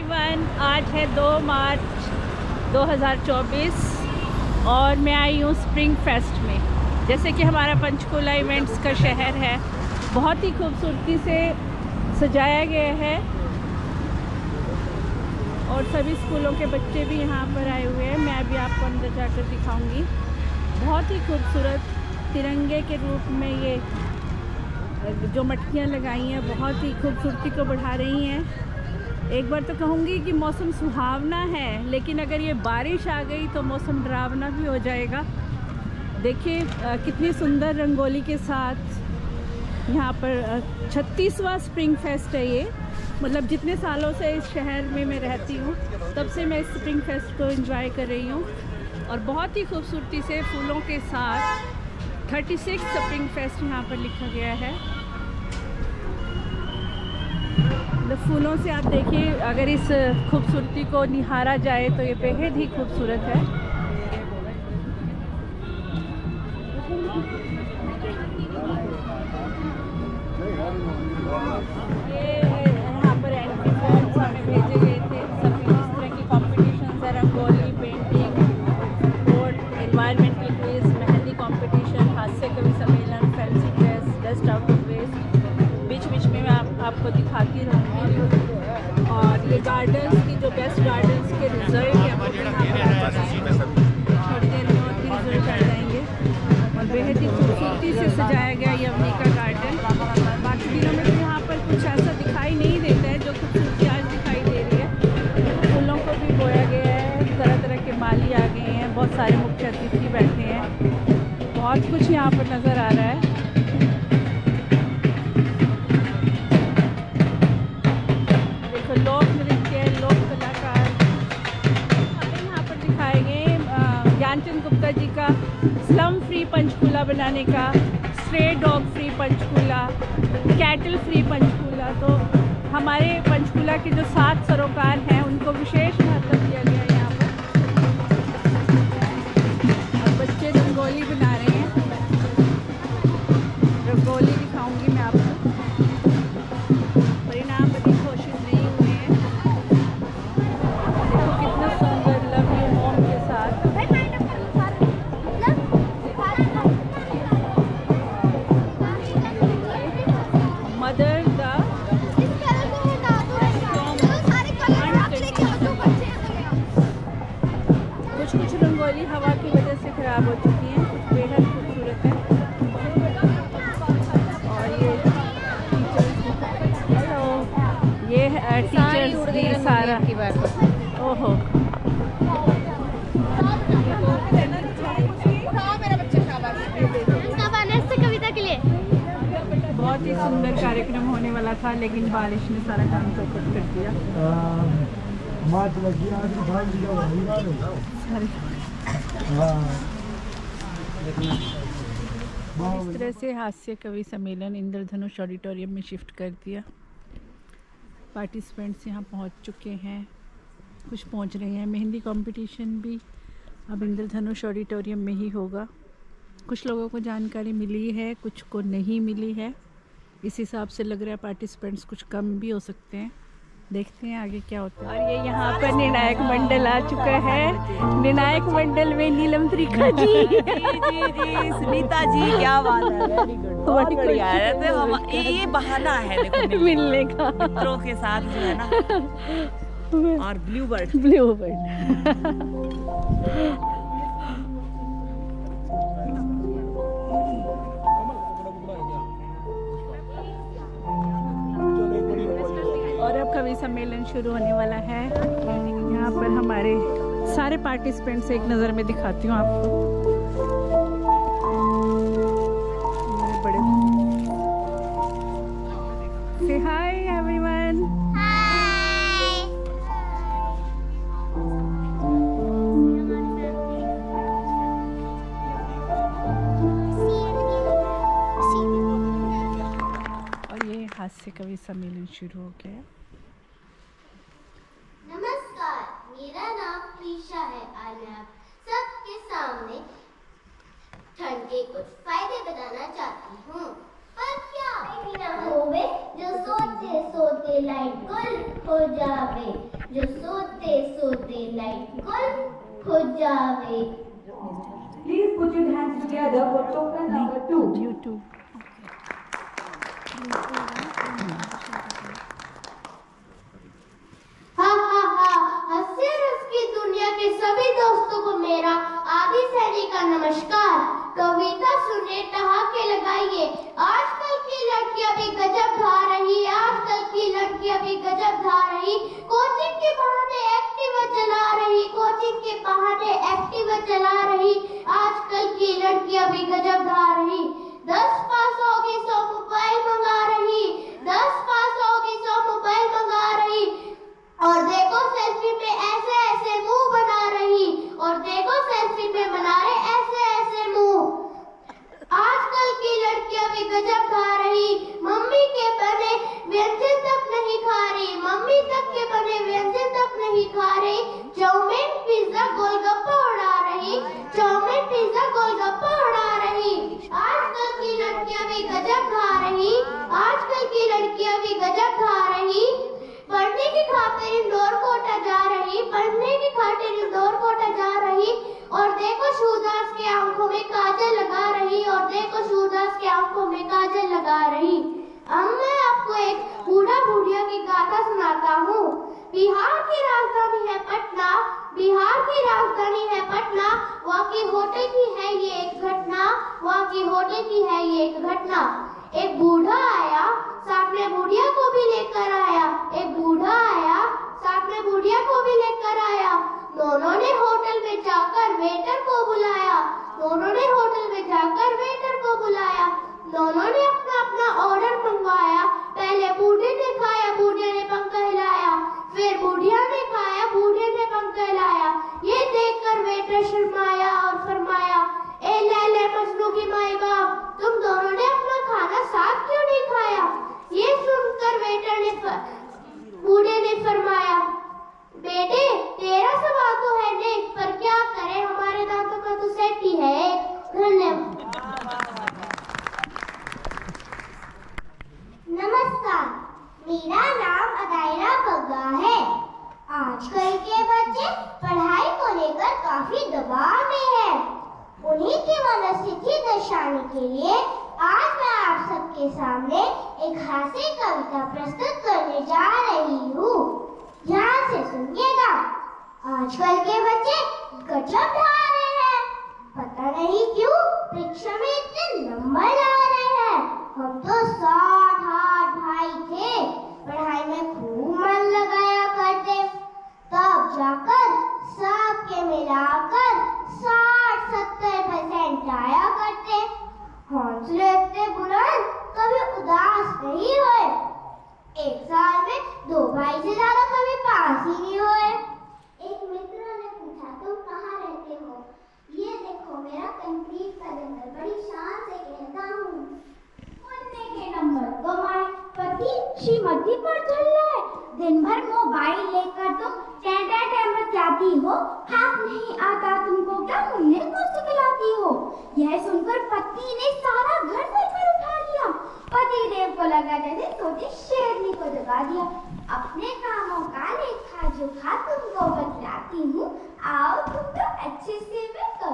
Everyone, आज है 2 मार्च 2024 और मैं आई हूँ स्प्रिंग फेस्ट में। जैसे कि हमारा पंचकूला इवेंट्स का शहर है, बहुत ही खूबसूरती से सजाया गया है और सभी स्कूलों के बच्चे भी यहाँ पर आए हुए हैं। मैं अभी आपको अंदर जाकर दिखाऊंगी। बहुत ही खूबसूरत तिरंगे के रूप में ये जो मटकियाँ लगाई हैं बहुत ही खूबसूरती को बढ़ा रही हैं। एक बार तो कहूँगी कि मौसम सुहावना है, लेकिन अगर ये बारिश आ गई तो मौसम डरावना भी हो जाएगा। देखिए कितनी सुंदर रंगोली के साथ यहाँ पर 36वां स्प्रिंग फेस्ट है ये। मतलब जितने सालों से इस शहर में मैं रहती हूँ तब से मैं इस स्प्रिंग फेस्ट को एंजॉय कर रही हूँ और बहुत ही खूबसूरती से फूलों के साथ 36 स्प्रिंग फेस्ट यहाँ पर लिखा गया है। फूलों से आप देखिए, अगर इस खूबसूरती को निहारा जाए तो ये बेहद ही खूबसूरत है। ये यहाँ पर एंट्री फॉर्म्स हमें भेजे गए थे। सभी इस तरह की कॉम्पिटिशन्स है, rangoli, painting, sport, environmental quiz, mehndi competition, हास्य कवि सम्मेलन, fancy dress, best out of waste. बीच बीच में मैं आपको दिखाती रहूँगी। और ये गार्डन्स की जो बेस्ट गार्डन्स के रिजल्ट है वो थोड़ी देर में और भी रिजल्ट आ जाएंगे। और बेहद ही खूबसूरती से सजाया गया ये अवनिका गार्डन। बाकी दिनों में तो यहाँ पर कुछ ऐसा दिखाई नहीं देता है जो खूबसूरती आज दिखाई दे रही है। फूलों को भी बोया गया है, तरह तरह के माली आ गए हैं, बहुत सारे मुख्य अतिथि बैठे हैं, बहुत कुछ यहाँ पर नज़र आ रहा है। लोक नृत्य, लोक कलाकार यहाँ पर दिखाए गए। ज्ञानचंद गुप्ता जी का स्लम फ्री पंचकूला बनाने का, stray dog free Panchkula, cattle free Panchkula. तो हमारे पंचकूला के जो 7 सरोकार हैं उनको विशेष महत्व दिया गया है यहाँ पर। और बच्चे रंगोली बना रहे हैं, रंगोली दिखाऊंगी मैं आपको। परिणाम अभी घोषित नहीं हुए हैं। देखो कितना सुंदर लव यू होम के साथ। मदर कुछ रंगोली हवा की वजह से खराब हो चुकी हैं, कुछ बेहद खूबसूरत है। और ये टीचर्स भी सारा की बात। ओहो, कविता के लिए बहुत ही सुंदर कार्यक्रम होने वाला था, लेकिन बारिश ने सारा काम चौपट कर दिया। इस तरह से हास्य कवि सम्मेलन इंद्रधनुष ऑडिटोरियम में शिफ्ट कर दिया। पार्टिसिपेंट्स यहाँ पहुँच चुके हैं, कुछ पहुँच रहे हैं। मेहंदी कंपटीशन भी अब इंद्रधनुष ऑडिटोरियम में ही होगा। कुछ लोगों को जानकारी मिली है, कुछ को नहीं मिली है। इस हिसाब से लग रहा है पार्टिसिपेंट्स कुछ कम भी हो सकते हैं। देखते हैं आगे क्या होता है। और ये यहाँ पर निर्णायक मंडल आ चुका है। निर्णायक मंडल में नीलम त्रिखा जी जी सुनीता जी, क्या बात है, वेरी गुड, बहुत बढ़िया है। तो हम ये बहाना है देखो मिलने का मित्रों के साथ जो है ना। और ब्लू बर्ड और अब कवि सम्मेलन शुरू होने वाला है। यहाँ पर हमारे सारे पार्टिसिपेंट्स एक नज़र में दिखाती हूँ आपको। बड़े से हाय एवरीवन। और ये हास्य कवि सम्मेलन शुरू हो गया। नमस्कार, मेरा नाम प्रीशा है। आज मैं आप सबके सामने ठंड के कुछ फायदे बताना चाहती हूँ। पर क्या होवे जो सोते सोते लाइट गुल हो जावे, जो सोते सोते लाइट गुल हो जावे। Please put your hands together for token number 2. YouTube. हंसे रस की दुनिया के सभी दोस्तों को मेरा आदि सैनिक का नमस्कार। कविता सुने ठहाके लगाइए, आजकल की लड़कियां भी गजब ढा रही, आजकल की लड़कियां भी गजब ढा रही। कोचिंग के बहाने एक्टिवा चला रही, कोचिंग के बहाने एक्टिवा चला रही। आजकल की लड़कियां भी गजब ढा रही। 10 पास होगी 100 मोबाइल मंगा रही, 10 पास होगी 100 मोबाइल मंगा रही। और देखो सेल्फी में ऐसे ऐसे मुंह बना रही, और देखो सेल्फी में बना रहे ऐसे ऐसे मुंह। आजकल की लड़कियां भी गजब खा रही, मम्मी के बने व्यंजन तक नहीं खा रही, मम्मी तक के बने व्यंजन तक नहीं खा रही। चाउमीन पिज्जा गोलगप्पा उड़ा रही, चाउमीन पिज्जा गोलगप्पा उड़ा रही। आजकल की लड़कियां भी गजब खा रही, आजकल की लड़कियां भी गजब खा रही। पढ़ने की खातिर इंदौर कोटा जा रही, पढ़ने की खातिर इंदौर कोटा जा रही। और देखो सूरदास के आंखों में काजल लगा रही, और देखो सूरदास के आंखों में काजल लगा रही। अब मैं आपको एक बूढ़ा बुढ़िया की गाथा सुनाता हूँ। बिहार की राजधानी है पटना, बिहार की राजधानी है पटना। वहाँ की होटल की है ये एक घटना, वहाँ की होटल की है ये एक घटना। एक बूढ़ा आया, साथ में बुढ़िया को भी लेकर आया। एक बूढ़ा आया, साथ में बुढ़िया को भी लेकर आया। दोनों ने होटल में जाकर वेटर को बुलाया, दोनों ने होटल में जाकर वेटर को बुलाया। दोनों ने अपना अपना ऑर्डर मंगवाया। पहले बूढ़े ने खाया, बूढ़े ने पंखा हिलाया। फिर बुढ़िया ने खाया, बूढ़े ने पंखा हिलाया। ये देखकर वेटर शर्माया और फरमाया, ए लैला मजनू की माई बाप, तुम दोनों ने अपना खाना साथ क्यों नहीं खाया? ये सुनकर वेटर ने बूढ़े ने फरमाया, बेटे तेरा सवाल तो है नहीं, पर क्या करें हमारे दांतों का तो सेट ही है। धन्यवाद। नमस्कार, मेरा नाम अदायरा बग्गा है। आजकल के बच्चे पढ़ाई को लेकर काफी दबाव में हैं। उन्हीं की मनस्थिति दर्शाने के लिए आज मैं आप सबके सामने एक हास्य कविता प्रस्तुत करने जा रही हूँ। ध्यान से सुनिएगा। आजकल के बच्चे गजब ढा रहे हैं, पता नहीं क्यों परीक्षा में इतने नंबर ला रहे हैं। हम तो 60-8 भाई थे, पढ़ाई में खूब मन लगाया करते, तब जाकर सबके मिलाकर 60-70% आया करते। हौसले इतने बुलंद कभी उदास नहीं हुए। एक साल में 2 भाई से ज्यादा कभी पास ही नहीं हुए। एक मित्र ने पूछा, तुम कहाँ रहते हो? ये देखो मेरा कंक्रीट का जंगल, बड़ी शान से कहता हूँ। मुन्ने के नंबर तो माए पति श्रीमती पर चल रहा है। दिन भर मोबाइल लेकर तुम टेंट जाती हो, हाथ नहीं आता तुमको, क्या मुन्ने को सिखलाती हो? यह सुनकर पति ने सारा घर से पर उठा लिया। पति देव को लगा जैसे सोची शेरनी को जगा दिया। अपने कामों का लेखा जोखा तुमको बतलाती हूँ, आओ तुमको अच्छे से मैं क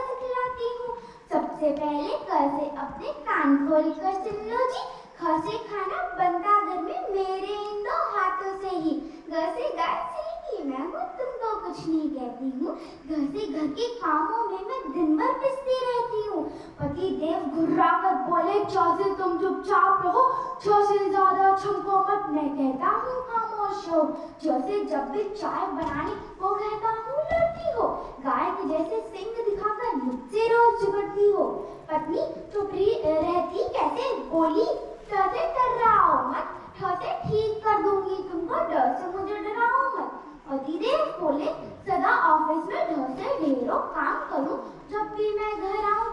सिखलाती हूँ। सबसे पहले क से अपने कान खोल कर सुन लो जी। ख से खाना बनता घर में मेरे इन 2 हाथों से ही। ग से गाय सीखी मैं हूँ, तुमको कुछ नहीं कहती हूँ। घर से घर के कामों में मैं दिन भर पिसती रहती हूँ। पति देव घुर्रा कर बोले, च से तुम चुपचाप रहो, छ से ज्यादा छमको मत, मैं कहता हूँ खामोश हो। ज से जब भी चाय बनानी वो कहता हूँ लड़ती हो। गाय के जैसे सिंग दिखाकर मुझसे रोज झगड़ती हो। पत्नी चुप रहती कैसे बोली, ट से डराओ मत, ठ से ठीक कर दूंगी तुमको, ड से मुझे डराओ मत। पतिदेव बोले, सदा ऑफिस में ढ से ढेरों काम करूं, जब भी मैं घर आऊं